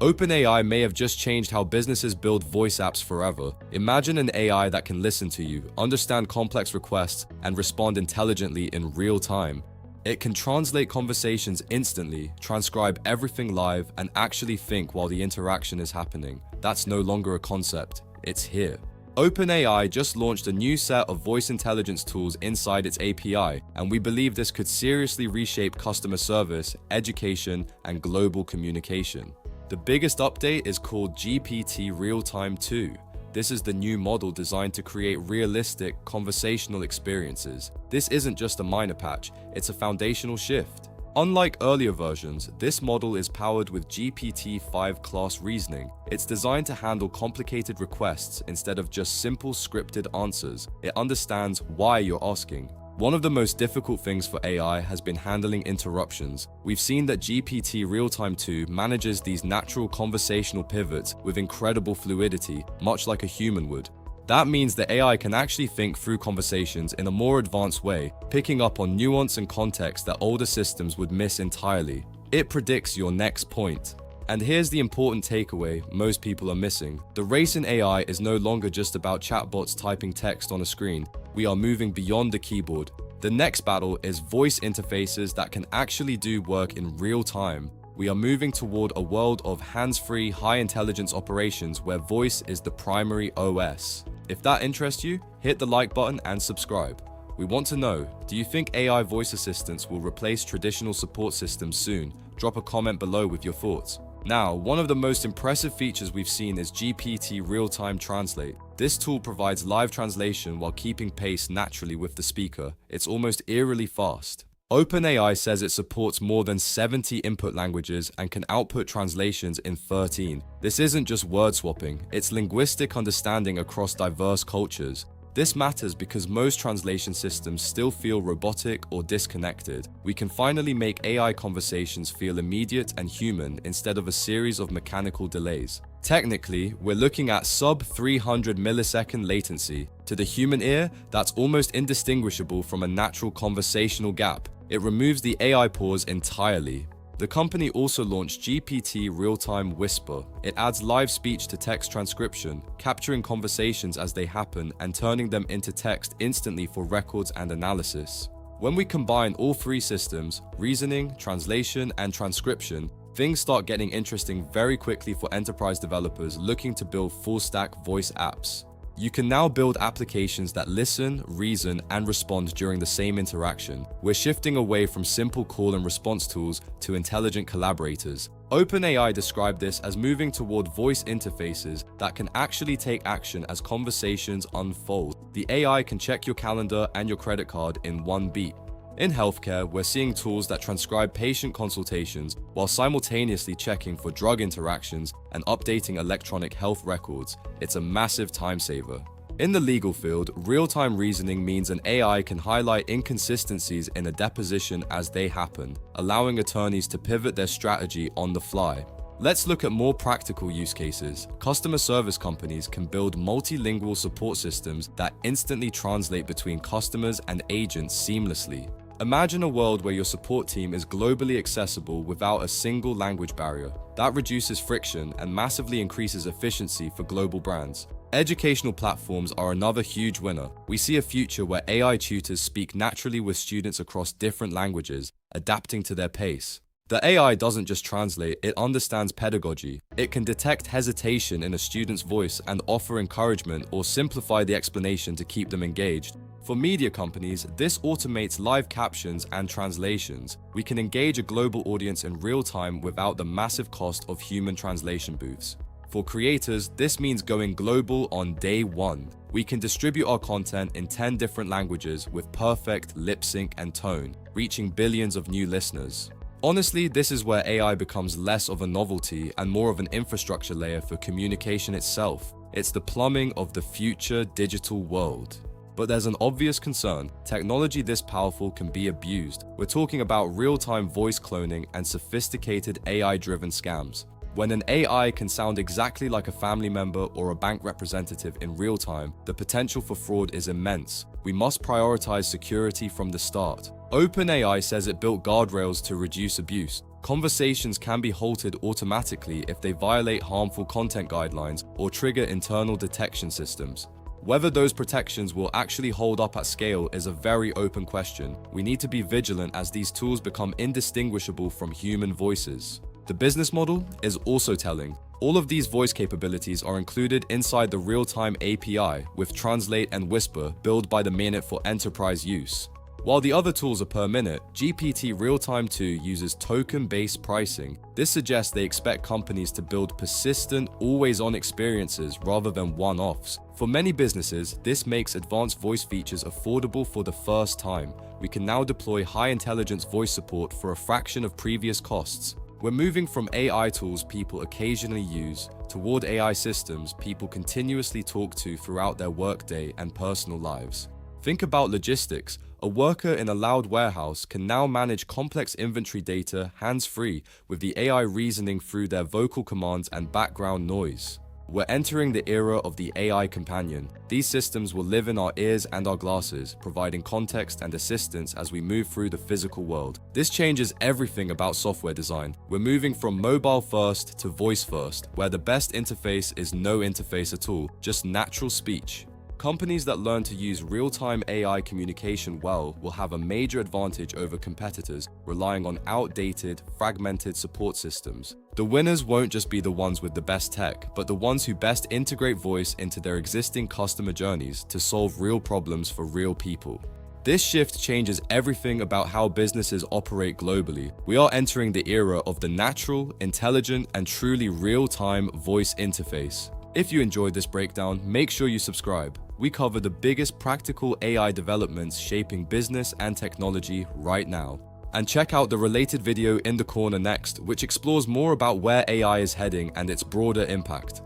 OpenAI may have just changed how businesses build voice apps forever. Imagine an AI that can listen to you, understand complex requests, and respond intelligently in real time. It can translate conversations instantly, transcribe everything live, and actually think while the interaction is happening. That's no longer a concept, it's here. OpenAI just launched a new set of voice intelligence tools inside its API, and we believe this could seriously reshape customer service, education, and global communication. The biggest update is called GPT-Realtime-2. This is the new model designed to create realistic, conversational experiences. This isn't just a minor patch, it's a foundational shift. Unlike earlier versions, this model is powered with GPT-5 class reasoning. It's designed to handle complicated requests instead of just simple scripted answers. It understands why you're asking. One of the most difficult things for AI has been handling interruptions. We've seen that GPT-Realtime-2 manages these natural conversational pivots with incredible fluidity, much like a human would. That means the AI can actually think through conversations in a more advanced way, picking up on nuance and context that older systems would miss entirely. It predicts your next point. And here's the important takeaway most people are missing. The race in AI is no longer just about chatbots typing text on a screen. We are moving beyond the keyboard. The next battle is voice interfaces that can actually do work in real time. We are moving toward a world of hands-free, high-intelligence operations where voice is the primary OS. If that interests you, hit the like button and subscribe. We want to know, do you think AI voice assistants will replace traditional support systems soon? Drop a comment below with your thoughts. Now, one of the most impressive features we've seen is GPT-Realtime-Translate. This tool provides live translation while keeping pace naturally with the speaker. It's almost eerily fast. OpenAI says it supports more than 70 input languages and can output translations in 13. This isn't just word swapping, it's linguistic understanding across diverse cultures. This matters because most translation systems still feel robotic or disconnected. We can finally make AI conversations feel immediate and human instead of a series of mechanical delays. Technically, we're looking at sub-300 millisecond latency. To the human ear, that's almost indistinguishable from a natural conversational gap. It removes the AI pause entirely. The company also launched GPT-Realtime-Whisper. It adds live speech to text transcription, capturing conversations as they happen and turning them into text instantly for records and analysis. When we combine all three systems, reasoning, translation, and transcription, things start getting interesting very quickly for enterprise developers looking to build full-stack voice apps. You can now build applications that listen, reason, and respond during the same interaction. We're shifting away from simple call and response tools to intelligent collaborators. OpenAI described this as moving toward voice interfaces that can actually take action as conversations unfold. The AI can check your calendar and your credit card in one beat. In healthcare, we're seeing tools that transcribe patient consultations while simultaneously checking for drug interactions and updating electronic health records. It's a massive time saver. In the legal field, real-time reasoning means an AI can highlight inconsistencies in a deposition as they happen, allowing attorneys to pivot their strategy on the fly. Let's look at more practical use cases. Customer service companies can build multilingual support systems that instantly translate between customers and agents seamlessly. Imagine a world where your support team is globally accessible without a single language barrier. That reduces friction and massively increases efficiency for global brands. Educational platforms are another huge winner. We see a future where AI tutors speak naturally with students across different languages, adapting to their pace. The AI doesn't just translate, it understands pedagogy. It can detect hesitation in a student's voice and offer encouragement or simplify the explanation to keep them engaged. For media companies, this automates live captions and translations. We can engage a global audience in real time without the massive cost of human translation booths. For creators, this means going global on day one. We can distribute our content in 10 different languages with perfect lip sync and tone, reaching billions of new listeners. Honestly, this is where AI becomes less of a novelty and more of an infrastructure layer for communication itself. It's the plumbing of the future digital world. But there's an obvious concern. Technology this powerful can be abused. We're talking about real-time voice cloning and sophisticated AI-driven scams. When an AI can sound exactly like a family member or a bank representative in real time, the potential for fraud is immense. We must prioritize security from the start. OpenAI says it built guardrails to reduce abuse. Conversations can be halted automatically if they violate harmful content guidelines or trigger internal detection systems. Whether those protections will actually hold up at scale is a very open question. We need to be vigilant as these tools become indistinguishable from human voices. The business model is also telling. All of these voice capabilities are included inside the Real-Time API with Translate and Whisper billed by the minute for enterprise use. While the other tools are per minute, GPT-Realtime-2 uses token-based pricing. This suggests they expect companies to build persistent, always-on experiences rather than one-offs. For many businesses, this makes advanced voice features affordable for the first time. We can now deploy high-intelligence voice support for a fraction of previous costs. We're moving from AI tools people occasionally use toward AI systems people continuously talk to throughout their workday and personal lives. Think about logistics. A worker in a loud warehouse can now manage complex inventory data hands-free with the AI reasoning through their vocal commands and background noise. We're entering the era of the AI companion. These systems will live in our ears and our glasses, providing context and assistance as we move through the physical world. This changes everything about software design. We're moving from mobile first to voice first, where the best interface is no interface at all, just natural speech. Companies that learn to use real-time AI communication well will have a major advantage over competitors relying on outdated, fragmented support systems. The winners won't just be the ones with the best tech, but the ones who best integrate voice into their existing customer journeys to solve real problems for real people. This shift changes everything about how businesses operate globally. We are entering the era of the natural, intelligent, and truly real-time voice interface. If you enjoyed this breakdown, make sure you subscribe. We cover the biggest practical AI developments shaping business and technology right now. And check out the related video in the corner next, which explores more about where AI is heading and its broader impact.